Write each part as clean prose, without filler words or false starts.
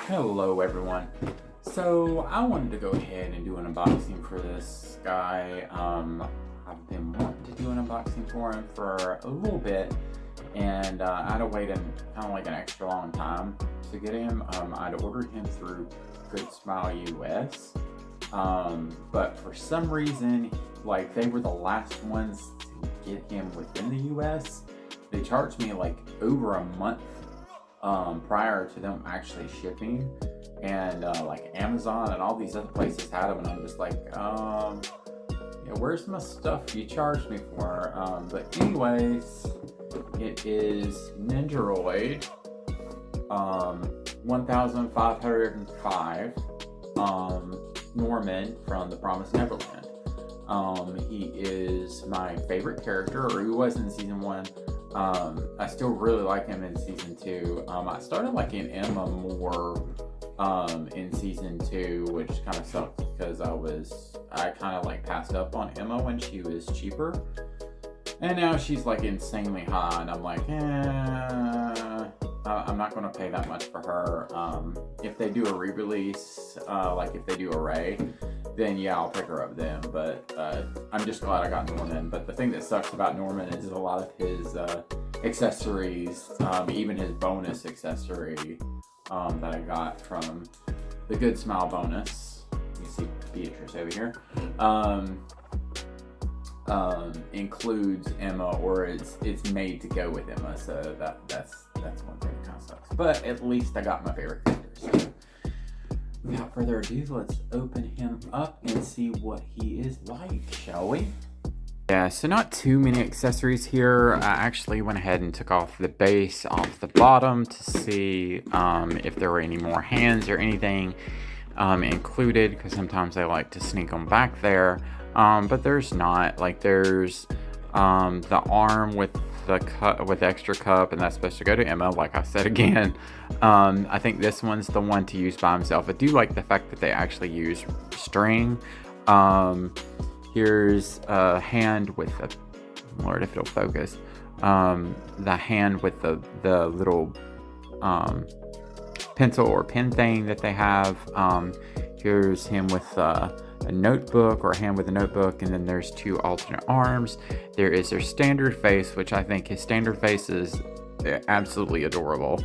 Hello everyone. So I wanted to go ahead and do an unboxing for this guy. I've been wanting to do an unboxing for him for a little bit, and I had to wait kind of like an extra long time to get him. I'd ordered him through Good Smile US, but for some reason, like they were the last ones to get him within the US. They charged me like over a month prior to them actually shipping, and like Amazon and all these other places had them, and I'm just like, yeah, where's my stuff you charged me for? But anyways, it is Nendoroid 1505 Norman from the Promised Neverland. He is my favorite character, or he was in season 1. I still really like him in season 2. I started liking Emma more in season 2, which kind of sucked because I kind of like passed up on Emma when she was cheaper, and now she's like insanely high, and I'm like, I'm not going to pay that much for her. If they do a re-release, like if they do a Ray, then yeah, I'll pick her up then. But I'm just glad I got Norman. But the thing that sucks about Norman is a lot of his accessories, even his bonus accessory that I got from the Good Smile bonus. You see Beatrice over here. Includes Emma, or it's made to go with Emma. So that's one thing that kind of sucks. But at least I got my favorite character. So without further ado, let's open him up and see what he is like, shall we? Yeah, so not too many accessories here. I actually went ahead and took off the base off the bottom to see if there were any more hands or anything included, because sometimes I like to sneak them back there. But there's not. Like, there's the arm with the with extra cup, and that's supposed to go to Emma, like I said again. I think this one's the one to use by himself. I do like the fact that they actually use string. Here's a hand with a, Lord, if it'll focus, the hand with the little pencil or pen thing that they have. Here's him with a notebook, or a hand with a notebook, and then there's 2 alternate arms. There is their standard face, which I think his standard face is absolutely adorable.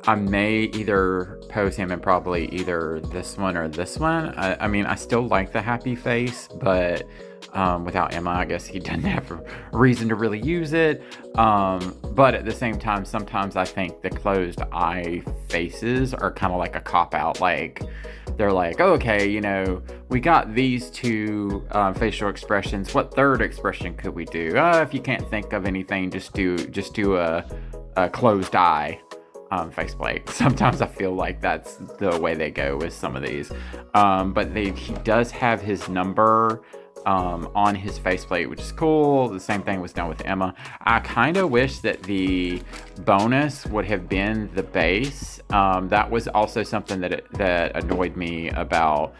I may either pose him in probably either this one or this one. I mean, I still like the happy face, but without Emma, I guess he doesn't have a reason to really use it. But at the same time, sometimes I think the closed eye faces are kind of like a cop-out. Like, they're like, oh, okay, you know, we got these 2 facial expressions. What third expression could we do? If you can't think of anything, just do a closed eye faceplate. Sometimes I feel like that's the way they go with some of these. But he does have his number on his faceplate, which is cool. The same thing was done with Emma. I kind of wish that the bonus would have been the base. That was also something that annoyed me about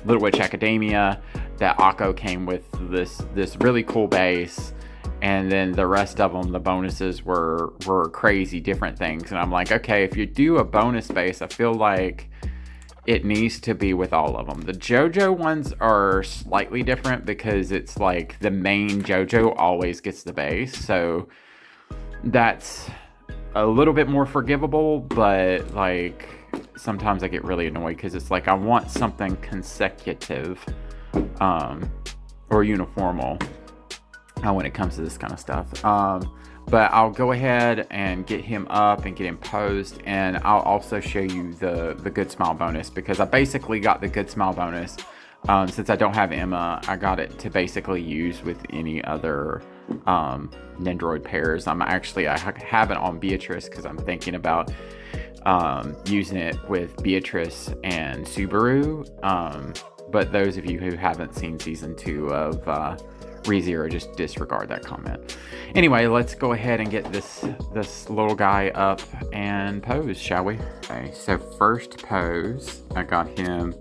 Little Witch Academia, that Akko came with this really cool base, and then the rest of them, the bonuses were crazy different things. And I'm like, okay, if you do a bonus base, I feel like it needs to be with all of them. The JoJo ones are slightly different because it's like the main JoJo always gets the base. So that's a little bit more forgivable, but like sometimes I get really annoyed because it's like I want something consecutive or uniformal when it comes to this kind of stuff. But I'll go ahead and get him up and get him posed, and I'll also show you the Good Smile bonus, because I basically got the Good Smile bonus. Since I don't have Emma, I got it to basically use with any other Nendoroid pairs. I have it on Beatrice because I'm thinking about using it with Beatrice and Subaru. But those of you who haven't seen season 2 of ReZero, just disregard that comment. Anyway, let's go ahead and get this little guy up and pose, shall we? Okay, so first pose, I got him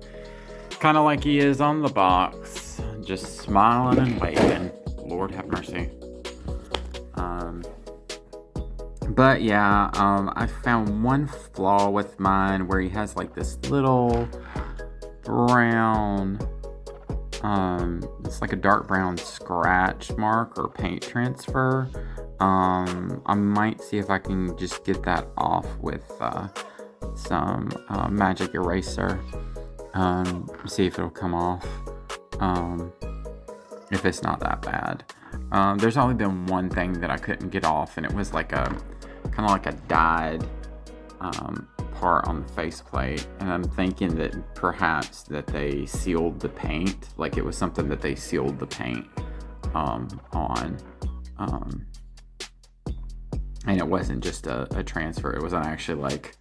kind of like he is on the box, just smiling and waving. Lord have mercy. But yeah, I found one flaw with mine where he has like this little brown, it's like a dark brown scratch mark or paint transfer. I might see if I can just get that off with some magic eraser. See if it'll come off. If it's not that bad. There's only been one thing that I couldn't get off, and it was like a kind of like a dyed part on the faceplate, and I'm thinking that perhaps that they sealed the paint, like it was something that they sealed the paint on, and it wasn't just a transfer. It was actually like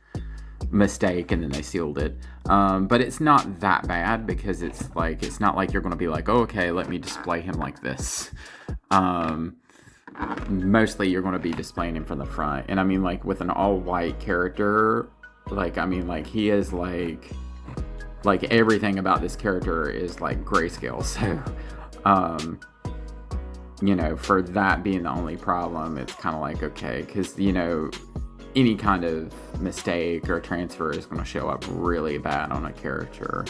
mistake, and then they sealed it. But it's not that bad, because it's not like you're going to be like, oh, okay, let me display him like this. Mostly you're going to be displaying him from the front, and I mean, like, with an all white character, like, I mean, like, he is like everything about this character is like grayscale. So you know, for that being the only problem, it's kind of like, okay, because, you know, any kind of mistake or transfer is going to show up really bad on a character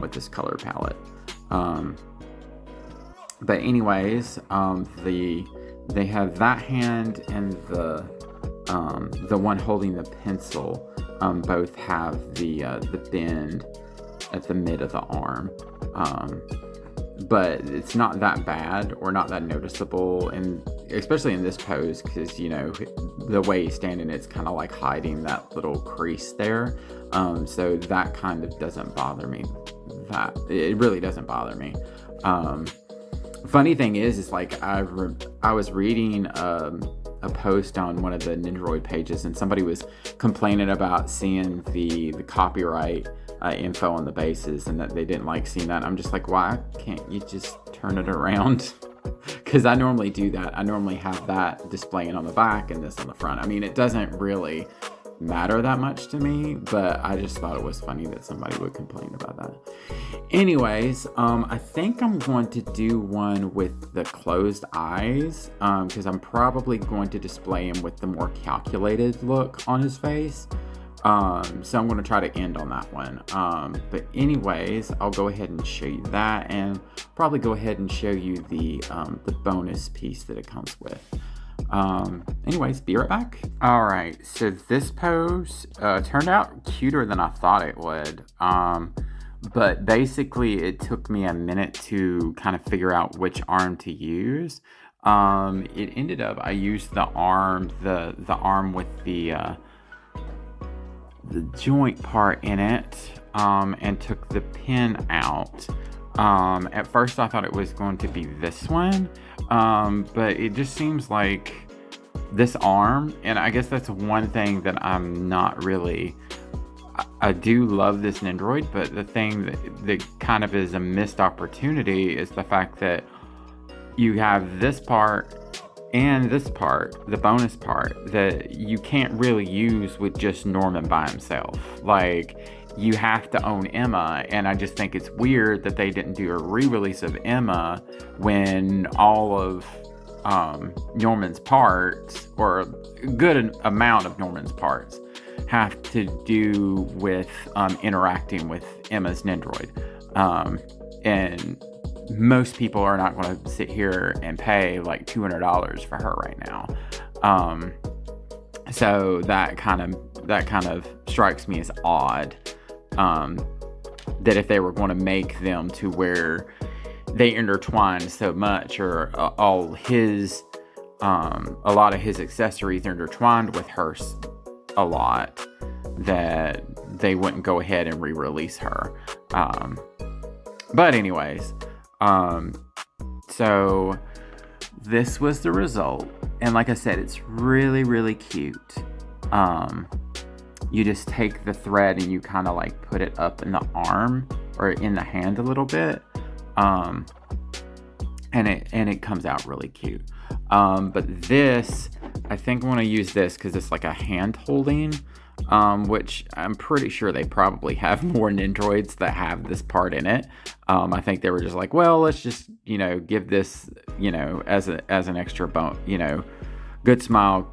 with this color palette. But anyways, they have that hand and the one holding the pencil both have the bend at the mid of the arm. But it's not that bad or not that noticeable, and especially in this pose, because, you know, the way he's standing, it's kind of like hiding that little crease there. So that kind of doesn't bother me. It really doesn't bother me. Funny thing is like I was reading a post on one of the Nendoroid pages, and somebody was complaining about seeing the copyright info on the bases, and that they didn't like seeing that. I'm just like, why can't you just turn it around? Because I normally do that. I normally have that displaying on the back and this on the front. I mean, it doesn't really matter that much to me, but I just thought it was funny that somebody would complain about that. Anyways, I think I'm going to do one with the closed eyes, because I'm probably going to display him with the more calculated look on his face. So I'm going to try to end on that one. But anyways, I'll go ahead and show you that, and probably go ahead and show you the bonus piece that it comes with. Anyways, be right back. All right, so this pose turned out cuter than I thought it would. But basically, it took me a minute to kind of figure out which arm to use. It ended up, I used the arm with the joint part in it, and took the pin out. At first I thought it was going to be this one, but it just seems like this arm, and I guess that's one thing that I'm not really, I do love this Nendoroid, but the thing that kind of is a missed opportunity is the fact that you have this part and this part, the bonus part, that you can't really use with just Norman by himself. Like, you have to own Emma, and I just think it's weird that they didn't do a re-release of Emma when all of Norman's parts, or a good amount of Norman's parts, have to do with interacting with Emma's Nendoroid. And most people are not going to sit here and pay like $200 for her right now. So that kind of strikes me as odd. That if they were going to make them to where they intertwine so much, or all his, a lot of his accessories are intertwined with hers a lot, that they wouldn't go ahead and re-release her. But anyways, so this was the result, and like I said, it's really, really cute. You just take the thread and you kind of like put it up in the arm or in the hand a little bit, and it comes out really cute. But this, I think I'm going to use this because it's like a hand holding, which I'm pretty sure they probably have more Nendoroids that have this part in it. I think they were just like, well, let's just, give this, as an extra bone, good smile,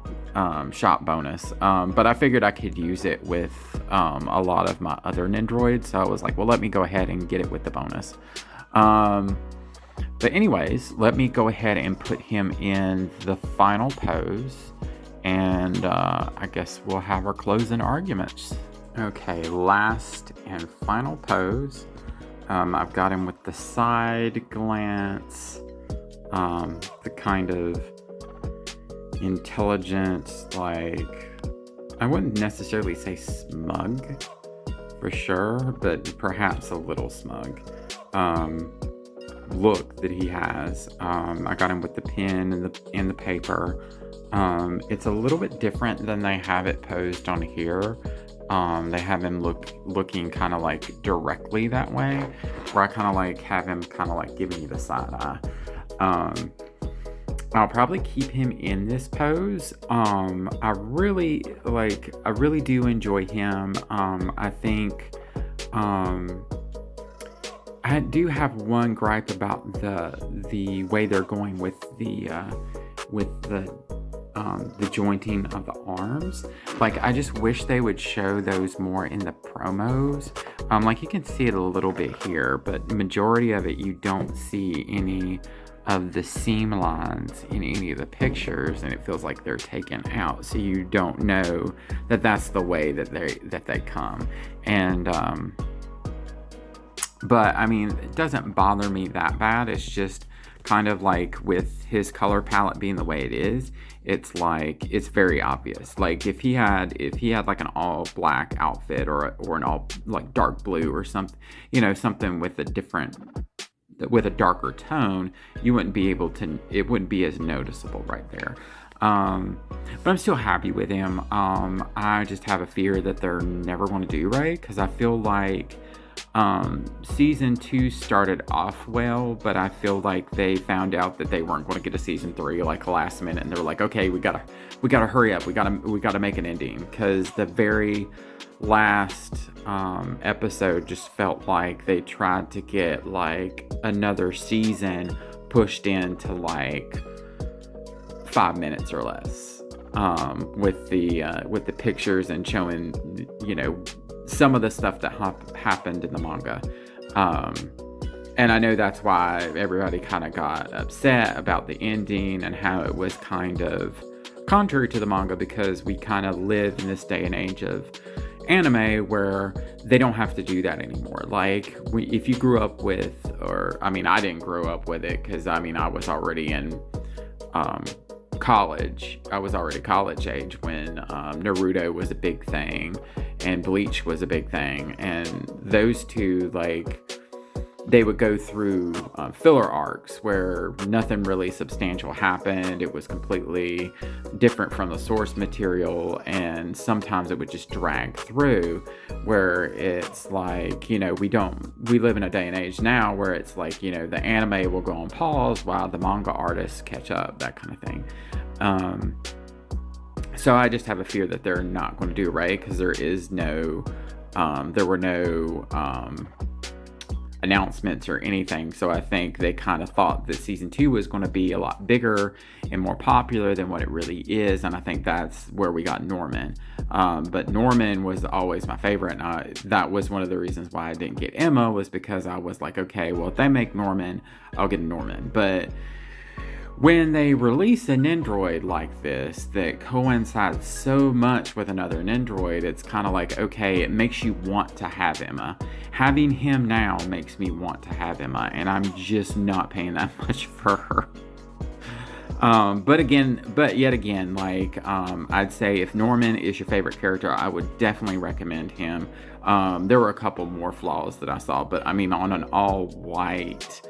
shop bonus. But I figured I could use it with a lot of my other Nendoroids. So I was like, well, let me go ahead and get it with the bonus. But anyways, let me go ahead and put him in the final pose. And I guess we'll have our closing arguments. Okay, last and final pose. I've got him with the side glance, the kind of intelligent, like, I wouldn't necessarily say smug for sure, but perhaps a little smug look that he has. I got him with the pen and the paper. It's a little bit different than they have it posed on here. They have him looking kind of like directly that way, where I kind of like have him kind of like giving you the side eye. I'll probably keep him in this pose. I really do enjoy him. I think I do have one gripe about the way they're going with the jointing of the arms. Like, I just wish they would show those more in the promos. Like, you can see it a little bit here, but the majority of it you don't see any of the seam lines in any of the pictures, and it feels like they're taken out, so you don't know that that's the way that they come. And but I mean, it doesn't bother me that bad. It's just kind of like with his color palette being the way it is, it's like, it's very obvious. Like if he had like an all black outfit or an all like dark blue or something, something with a darker tone, it wouldn't be as noticeable right there. But I'm still happy with him. I just have a fear that they're never going to do right, because I feel like season 2 started off well, but I feel like they found out that they weren't going to get a season 3 like last minute, and they were like, okay, we gotta hurry up, we gotta make an ending, because the very last episode just felt like they tried to get like another season pushed into like 5 minutes or less, with the pictures and showing some of the stuff that happened in the manga. And I know that's why everybody kind of got upset about the ending and how it was kind of contrary to the manga, because we kind of live in this day and age of anime where they don't have to do that anymore. Like, if you grew up with, or I mean, I didn't grow up with it, because I mean, I was already in college. I was already college age when Naruto was a big thing and Bleach was a big thing, and those two, like, they would go through filler arcs where nothing really substantial happened. It was completely different from the source material, and sometimes it would just drag through, where it's like, we live in a day and age now where it's like, the anime will go on pause while the manga artists catch up, that kind of thing. So I just have a fear that they're not going to do it right, because there were no announcements or anything. So I think they kind of thought that season 2 was going to be a lot bigger and more popular than what it really is, and I think that's where we got Norman. But Norman was always my favorite, and that was one of the reasons why I didn't get Emma, was because I was like, okay, well, if they make Norman, I'll get Norman. But when they release a Nendoroid like this that coincides so much with another Nendoroid, it's kind of like, okay, it makes you want to have Emma. Having him now makes me want to have Emma, and I'm just not paying that much for her. But yet again, like, I'd say if Norman is your favorite character, I would definitely recommend him. There were a couple more flaws that I saw, but I mean, on an all white,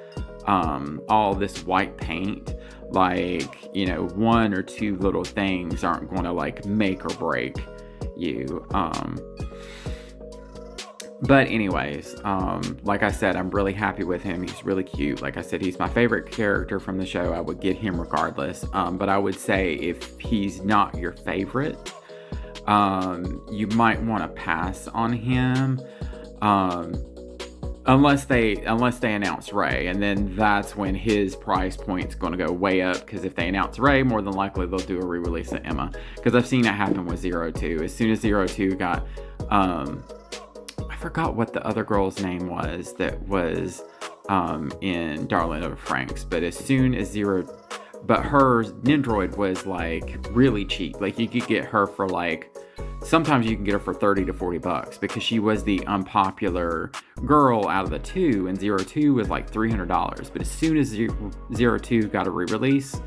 all this white paint, like, one or two little things aren't going to like make or break you. But anyways, like I said, I'm really happy with him. He's really cute. Like I said, he's my favorite character from the show. I would get him regardless. But I would say if he's not your favorite, you might want to pass on him. unless they announce Ray, and then that's when his price point's going to go way up, because if they announce Ray, more than likely they'll do a re-release of Emma, because I've seen it happen with 02. As soon as 02 got I forgot what the other girl's name was that was in Darling Over Franks, but as soon as but her Nendoroid was like really cheap. Like you could get her for like, sometimes you can get her for $30 to $40 because she was the unpopular girl out of the two, and 02 was like $300. But as soon as 02 got a re-release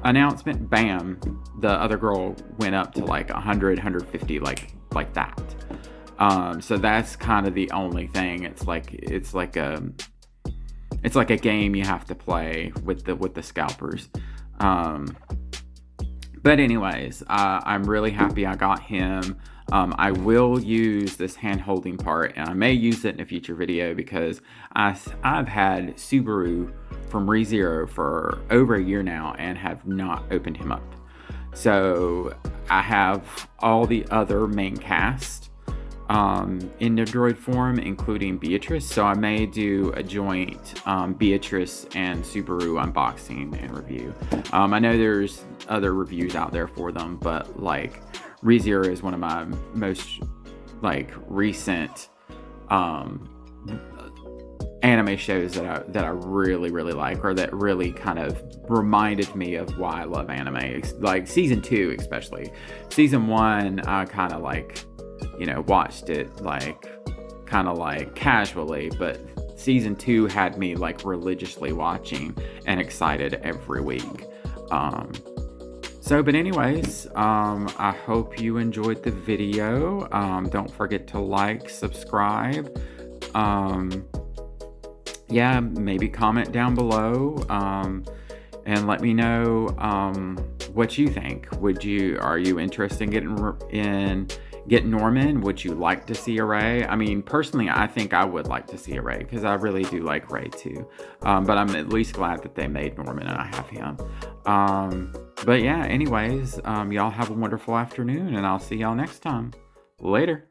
announcement, bam, the other girl went up to like 100, 150, like that. So that's kind of the only thing. It's like a game you have to play with the scalpers. But anyways, I'm really happy I got him. I will use this hand holding part, and I may use it in a future video, because I've had Subaru from ReZero for over a year now and have not opened him up. So I have all the other main cast in Nendoroid form, including Beatrice. So I may do a joint Beatrice and Subaru unboxing and review. I know there's other reviews out there for them, but like ReZero is one of my most like recent anime shows that I really like, or that really kind of reminded me of why I love anime. Like season 2 especially. Season 1 I kind of like, watched it like kind of like casually, but season 2 had me like religiously watching and excited every week. But anyways, I hope you enjoyed the video. Don't forget to like, subscribe, maybe comment down below, and let me know what you think. Are you interested in getting Norman? Would you like to see a Ray? I mean, personally, I think I would like to see a Ray, because I really do like Ray too. But I'm at least glad that they made Norman and I have him. But yeah, anyways, y'all have a wonderful afternoon, and I'll see y'all next time. Later.